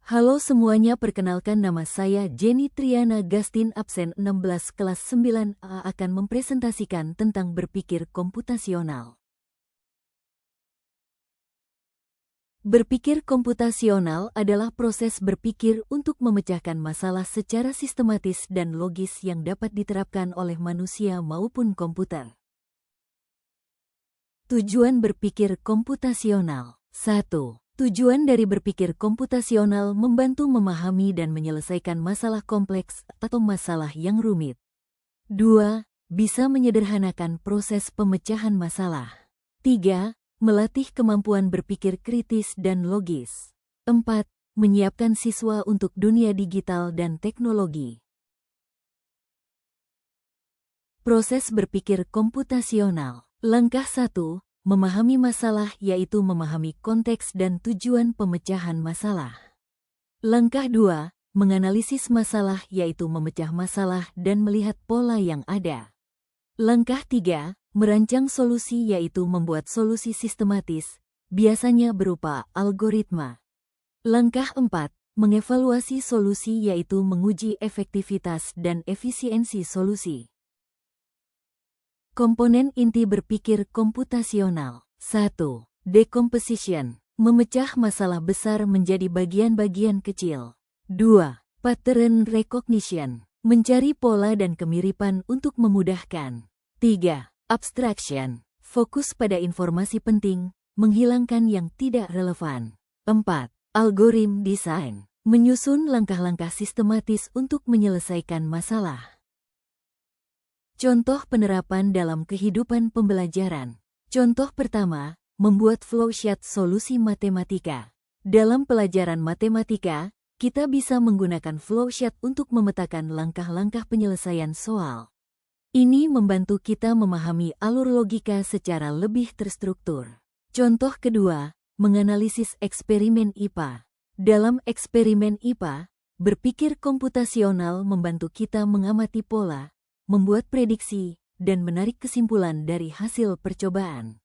Halo semuanya, perkenalkan nama saya Jenny Triana Gastin, absen 16 kelas 9A, akan mempresentasikan tentang berpikir komputasional. Berpikir komputasional adalah proses berpikir untuk memecahkan masalah secara sistematis dan logis yang dapat diterapkan oleh manusia maupun komputer. Tujuan berpikir komputasional. 1. Tujuan dari berpikir komputasional membantu memahami dan menyelesaikan masalah kompleks atau masalah yang rumit. 2. Bisa menyederhanakan proses pemecahan masalah. 3. Melatih kemampuan berpikir kritis dan logis. 4. Menyiapkan siswa untuk dunia digital dan teknologi. Proses berpikir komputasional. Langkah 1. Memahami masalah, yaitu memahami konteks dan tujuan pemecahan masalah. Langkah 2. Menganalisis masalah, yaitu memecah masalah dan melihat pola yang ada. Langkah 3. Merancang solusi, yaitu membuat solusi sistematis, biasanya berupa algoritma. Langkah 4. Mengevaluasi solusi, yaitu menguji efektivitas dan efisiensi solusi. Komponen inti berpikir komputasional. 1. Decomposition. Memecah masalah besar menjadi bagian-bagian kecil. 2. Pattern recognition. Mencari pola dan kemiripan untuk memudahkan. 3. Abstraction. Fokus pada informasi penting, menghilangkan yang tidak relevan. 4. Algorithm design. Menyusun langkah-langkah sistematis untuk menyelesaikan masalah. Contoh penerapan dalam kehidupan pembelajaran. Contoh pertama, membuat flowchart solusi matematika. Dalam pelajaran matematika, kita bisa menggunakan flowchart untuk memetakan langkah-langkah penyelesaian soal. Ini membantu kita memahami alur logika secara lebih terstruktur. Contoh kedua, menganalisis eksperimen IPA. Dalam eksperimen IPA, berpikir komputasional membantu kita mengamati pola, membuat prediksi, dan menarik kesimpulan dari hasil percobaan.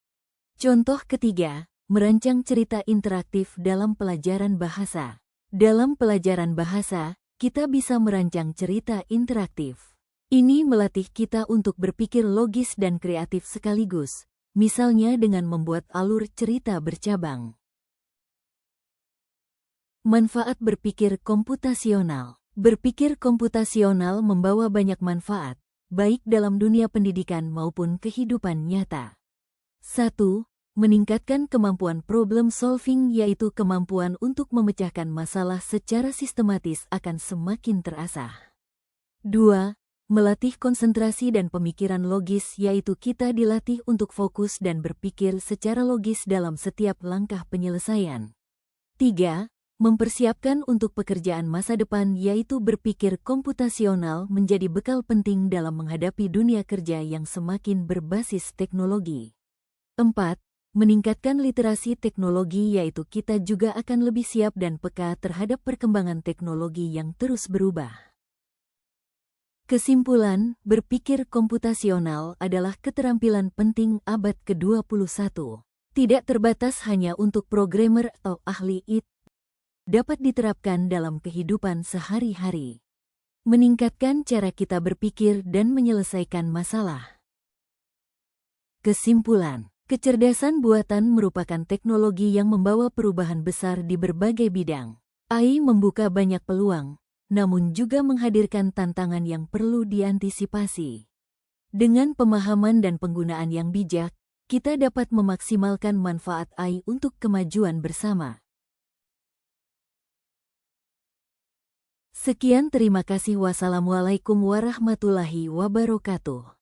Contoh ketiga, merancang cerita interaktif dalam pelajaran bahasa. Dalam pelajaran bahasa, kita bisa merancang cerita interaktif. Ini melatih kita untuk berpikir logis dan kreatif sekaligus, misalnya dengan membuat alur cerita bercabang. Manfaat berpikir komputasional. Berpikir komputasional membawa banyak manfaat, baik dalam dunia pendidikan maupun kehidupan nyata. 1. Meningkatkan kemampuan problem solving, yaitu kemampuan untuk memecahkan masalah secara sistematis akan semakin terasah. 2. Melatih konsentrasi dan pemikiran logis, yaitu kita dilatih untuk fokus dan berpikir secara logis dalam setiap langkah penyelesaian. 3. Mempersiapkan untuk pekerjaan masa depan, yaitu berpikir komputasional menjadi bekal penting dalam menghadapi dunia kerja yang semakin berbasis teknologi. 4. Meningkatkan literasi teknologi, yaitu kita juga akan lebih siap dan peka terhadap perkembangan teknologi yang terus berubah. Kesimpulan, berpikir komputasional adalah keterampilan penting abad ke-21. Tidak terbatas hanya untuk programmer atau ahli IT, dapat diterapkan dalam kehidupan sehari-hari. Meningkatkan cara kita berpikir dan menyelesaikan masalah. Kesimpulan, kecerdasan buatan merupakan teknologi yang membawa perubahan besar di berbagai bidang. AI membuka banyak peluang, namun juga menghadirkan tantangan yang perlu diantisipasi. Dengan pemahaman dan penggunaan yang bijak, kita dapat memaksimalkan manfaat AI untuk kemajuan bersama. Sekian, terima kasih. Wassalamualaikum warahmatullahi wabarakatuh.